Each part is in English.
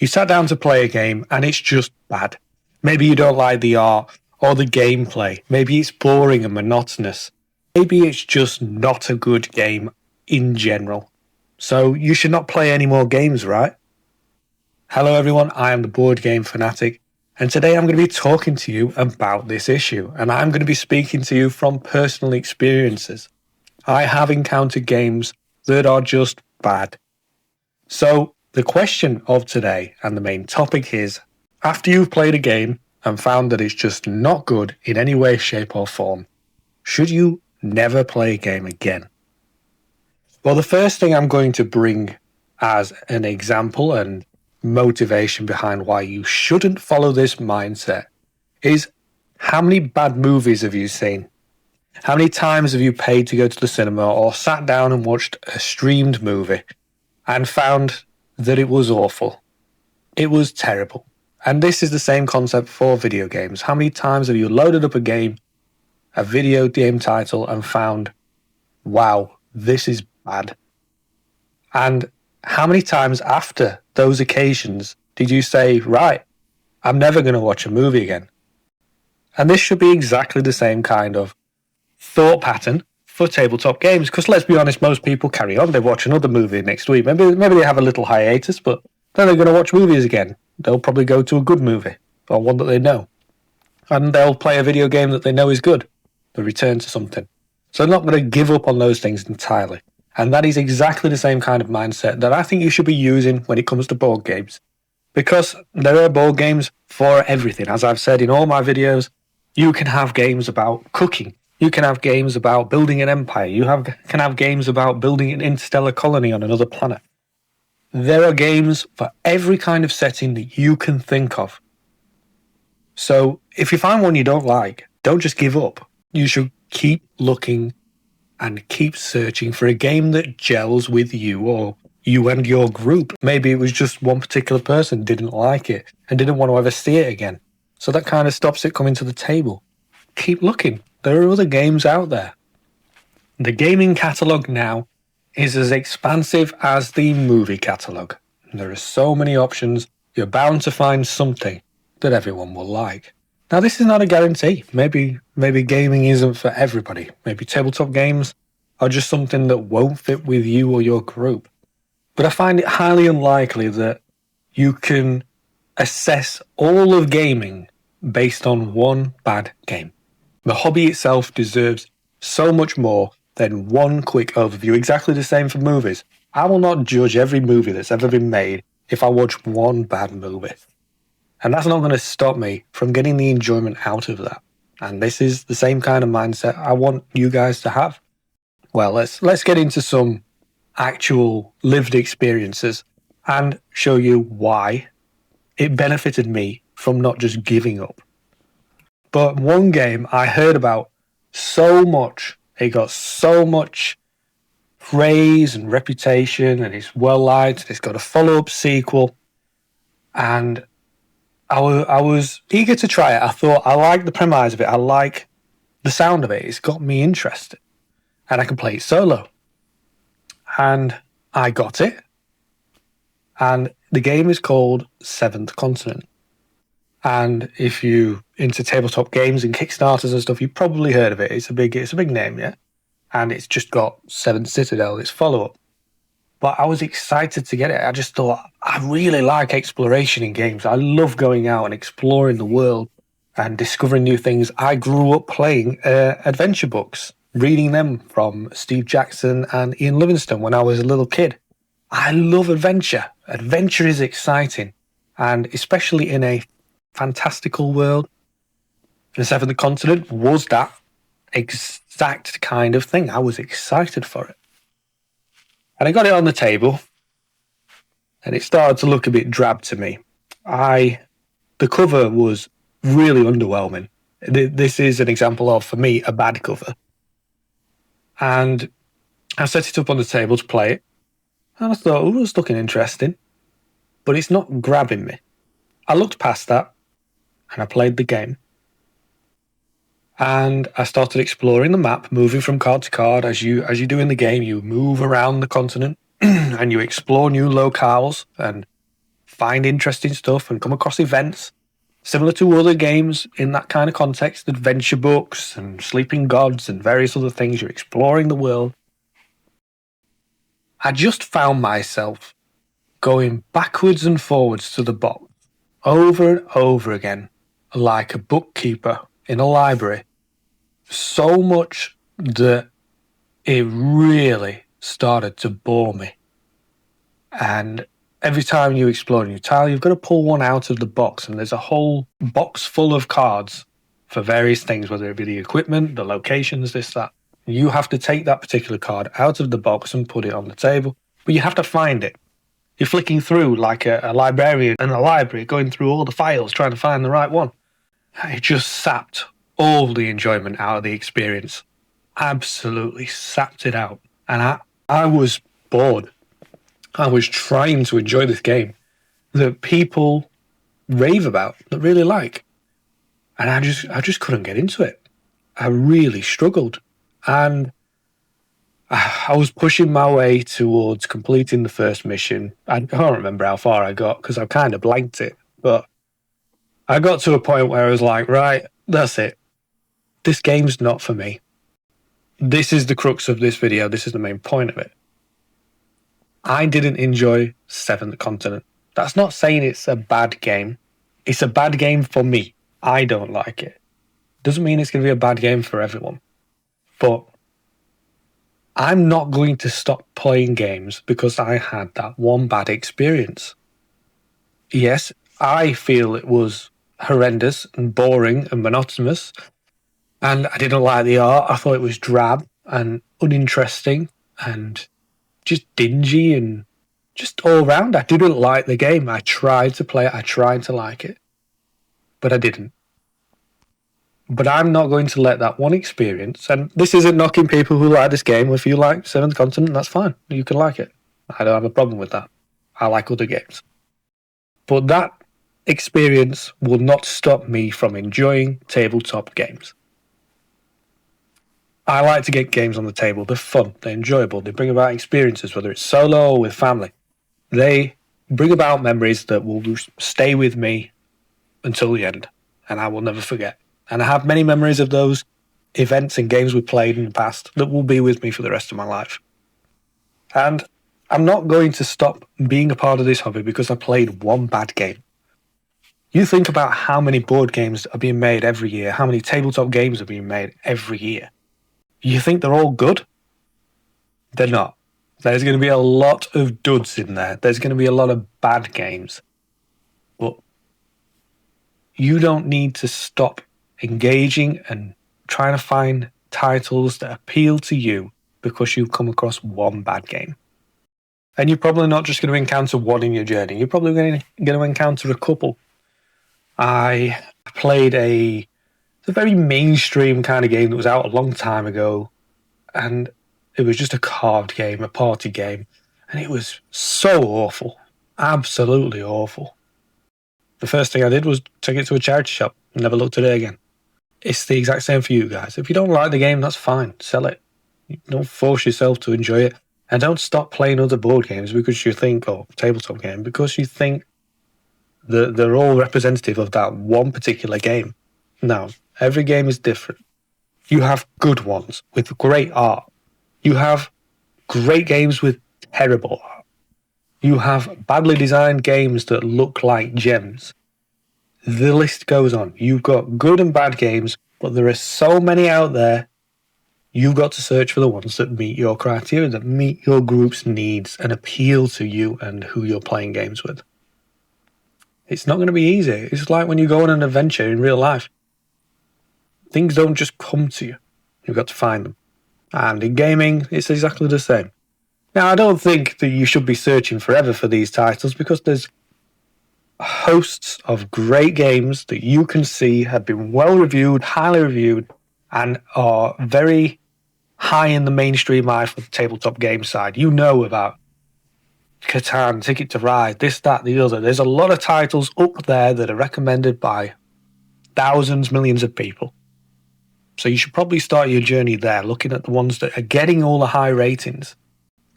You sat down to play a game and it's just bad. Maybe you don't like the art or the gameplay. Maybe it's boring and monotonous. Maybe it's just not a good game in general. So you should not play any more games, right? Hello everyone, I am the Board Game Fanatic, and today I'm going to be talking to you about this issue, and I'm going to be speaking to you from personal experiences. I have encountered games that are just bad. So the question of today and the main topic is, after you've played a game and found that it's just not good in any way, shape or form, should you never play a game again? Well, the first thing I'm going to bring as an example and motivation behind why you shouldn't follow this mindset is, how many bad movies have you seen? How many times have you paid to go to the cinema or sat down and watched a streamed movie and found that it was awful? It was terrible. And this is the same concept for video games. How many times have you loaded up a game, a video game title, and found, wow, this is bad? And how many times after those occasions did you say, right, I'm never going to watch a movie again? And this should be exactly the same kind of thought pattern for tabletop games, because let's be honest, most people carry on. They watch another movie next week. Maybe they have a little hiatus, but then they're going to watch movies again. They'll probably go to a good movie or one that they know. And they'll play a video game that they know is good. They'll return to something. So they're not going to give up on those things entirely. And that is exactly the same kind of mindset that I think you should be using when it comes to board games. Because there are board games for everything. As I've said in all my videos, you can have games about cooking. You can have games about building an empire. You can have games about building an interstellar colony on another planet. There are games for every kind of setting that you can think of. So if you find one you don't like, don't just give up. You should keep looking and keep searching for a game that gels with you or you and your group. Maybe it was just one particular person didn't like it and didn't want to ever see it again. So that kind of stops it coming to the table. Keep looking. There are other games out there. The gaming catalogue now is as expansive as the movie catalogue. There are so many options, you're bound to find something that everyone will like. Now, this is not a guarantee. Maybe gaming isn't for everybody. Maybe tabletop games are just something that won't fit with you or your group. But I find it highly unlikely that you can assess all of gaming based on one bad game. The hobby itself deserves so much more than one quick overview. Exactly the same for movies. I will not judge every movie that's ever been made if I watch one bad movie. And that's not going to stop me from getting the enjoyment out of that. And this is the same kind of mindset I want you guys to have. Well, let's get into some actual lived experiences and show you why it benefited me from not just giving up. But one game I heard about so much, it got so much praise and reputation, and it's well liked, it's got a follow-up sequel, and I was eager to try it. I thought, I like the premise of it, I like the sound of it, it's got me interested, and I can play it solo. And I got it, and the game is called Seventh Continent. And if you into tabletop games and Kickstarters and stuff, you've probably heard of it. It's a big name, yeah. And it's just got Seventh Citadel, its follow-up. But I was excited to get it. I just thought, I really like exploration in games. I love going out and exploring the world and discovering new things. I grew up playing adventure books, reading them from Steve Jackson and Ian Livingstone when I was a little kid. I love adventure. Adventure is exciting. And especially in a fantastical world, the Seventh Continent was that exact kind of thing. I was excited for it. And I got it on the table, and it started to look a bit drab to me. The cover was really underwhelming. This is an example of, for me, a bad cover. And I set it up on the table to play it, and I thought, oh, it's looking interesting, but it's not grabbing me. I looked past that, and I played the game. And I started exploring the map, moving from card to card. As you do in the game, you move around the continent and you explore new locales and find interesting stuff and come across events similar to other games in that kind of context, adventure books and Sleeping Gods and various other things. You're exploring the world. I just found myself going backwards and forwards to the box over and over again, like a bookkeeper in a library, so much that it really started to bore me. And every time you explore a new tile, you've got to pull one out of the box, and there's a whole box full of cards for various things, whether it be the equipment, the locations, this, that. You have to take that particular card out of the box and put it on the table, but you have to find it. You're flicking through like a librarian in a library, going through all the files, trying to find the right one. It just sapped all the enjoyment out of the experience. Absolutely sapped it out. And I was bored. I was trying to enjoy this game that people rave about, that really like. And I just couldn't get into it. I really struggled. And I was pushing my way towards completing the first mission. I can't remember how far I got because I kind of blanked it. But I got to a point where I was like, right, that's it. This game's not for me. This is the crux of this video. This is the main point of it. I didn't enjoy Seventh Continent. That's not saying it's a bad game. It's a bad game for me. I don't like it. Doesn't mean it's going to be a bad game for everyone. But I'm not going to stop playing games because I had that one bad experience. Yes, I feel it was horrendous and boring and monotonous, and I didn't like the art. I thought it was drab and uninteresting and just dingy and just all round. I didn't like the game. I tried to play it. I tried to like it, but I didn't. But I'm not going to let that one experience, and this isn't knocking people who like this game. If you like Seventh Continent, that's fine. You can like it. I don't have a problem with that. I like other games. But that experience will not stop me from enjoying tabletop games. I like to get games on the table. They're fun. They're enjoyable. They bring about experiences, whether it's solo or with family. They bring about memories that will stay with me until the end, and I will never forget. And I have many memories of those events and games we played in the past that will be with me for the rest of my life. And I'm not going to stop being a part of this hobby because I played one bad game. You think about how many board games are being made every year, how many tabletop games are being made every year. You think they're all good? They're not. There's going to be a lot of duds in there. There's going to be a lot of bad games. But you don't need to stop engaging and trying to find titles that appeal to you because you've come across one bad game. And you're probably not just going to encounter one in your journey. You're probably going to encounter a couple. I played a very mainstream kind of game that was out a long time ago, and it was just a card game, a party game, and it was so awful. Absolutely awful. The first thing I did was take it to a charity shop and never looked at it again. It's the exact same for you guys. If you don't like the game, that's fine. Sell it. Don't force yourself to enjoy it. And don't stop playing other board games because you think, or tabletop game, because you think that they're all representative of that one particular game. No, every game is different. You have good ones with great art. You have great games with terrible art. You have badly designed games that look like gems. The list goes on. You've got good and bad games, but there are so many out there. You've got to search for the ones that meet your criteria, that meet your group's needs and appeal to you and who you're playing games with. It's not going to be easy. It's like when you go on an adventure in real life. Things don't just come to you. You've got to find them. And in gaming, it's exactly the same. Now, I don't think that you should be searching forever for these titles because there's hosts of great games that you can see have been well reviewed, highly reviewed, and are very high in the mainstream eye for the tabletop game side. You know about Catan, Ticket to Ride, this, that, the other. There's a lot of titles up there that are recommended by thousands, millions of people. So you should probably start your journey there, looking at the ones that are getting all the high ratings.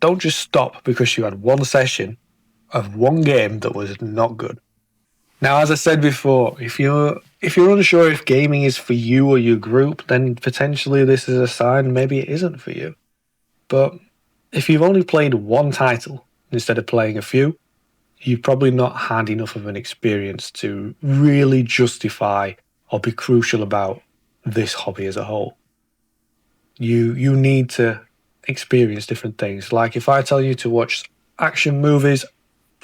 Don't just stop because you had one session of one game that was not good. Now, as I said before, if you're unsure if gaming is for you or your group, then potentially this is a sign maybe it isn't for you. But if you've only played one title instead of playing a few, you've probably not had enough of an experience to really justify or be crucial about this hobby as a whole. You need to experience different things. Like if I tell you to watch action movies,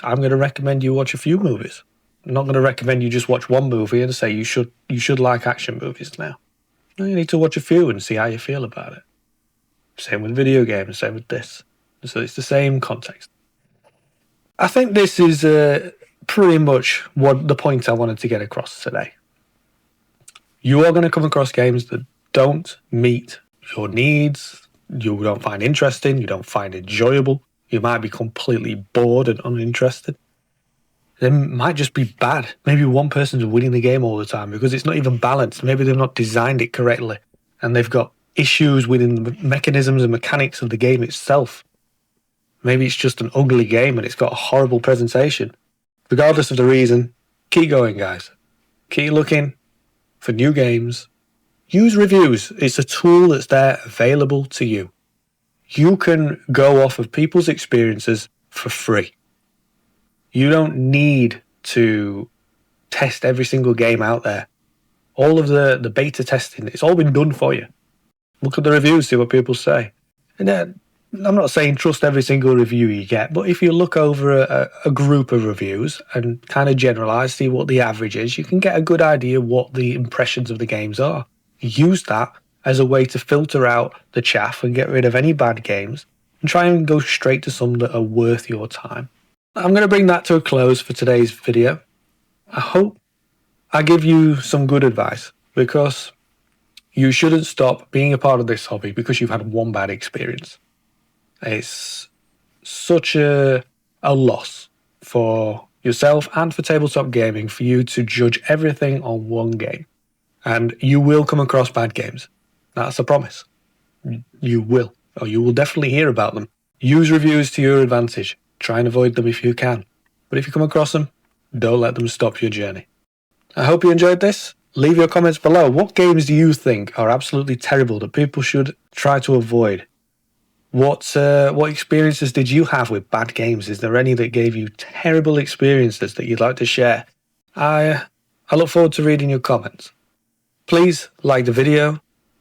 I'm going to recommend you watch a few movies. I'm not going to recommend you just watch one movie and say you should like action movies now. No, you need to watch a few and see how you feel about it. Same with video games, same with this. So it's the same context. I think this is pretty much what the point I wanted to get across today. You are going to come across games that don't meet your needs, you don't find interesting, you don't find enjoyable, you might be completely bored and uninterested. They might just be bad. Maybe one person's winning the game all the time because it's not even balanced. Maybe they've not designed it correctly and they've got issues within the mechanisms and mechanics of the game itself. Maybe it's just an ugly game and it's got a horrible presentation. Regardless of the reason, keep going, guys. Keep looking for new games. Use reviews. It's a tool that's there available to you. You can go off of people's experiences for free. You don't need to test every single game out there. All of the beta testing, it's all been done for you. Look at the reviews, see what people say. And I'm not saying trust every single review you get, but if you look over a group of reviews and kind of generalize, see what the average is, you can get a good idea what the impressions of the games are. Use that as a way to filter out the chaff and get rid of any bad games and try and go straight to some that are worth your time. I'm going to bring that to a close for today's video. I hope I give you some good advice because you shouldn't stop being a part of this hobby because you've had one bad experience. It's such a loss for yourself and for tabletop gaming for you to judge everything on one game. And you will come across bad games. That's a promise. You will. Or you will definitely hear about them. Use reviews to your advantage. Try and avoid them if you can. But if you come across them, don't let them stop your journey. I hope you enjoyed this. Leave your comments below. What games do you think are absolutely terrible that people should try to avoid? What experiences did you have with bad games? Is there any that gave you terrible experiences that you'd like to share? I look forward to reading your comments. Please like the video,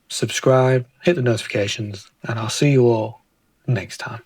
subscribe, hit the notifications, and I'll see you all next time.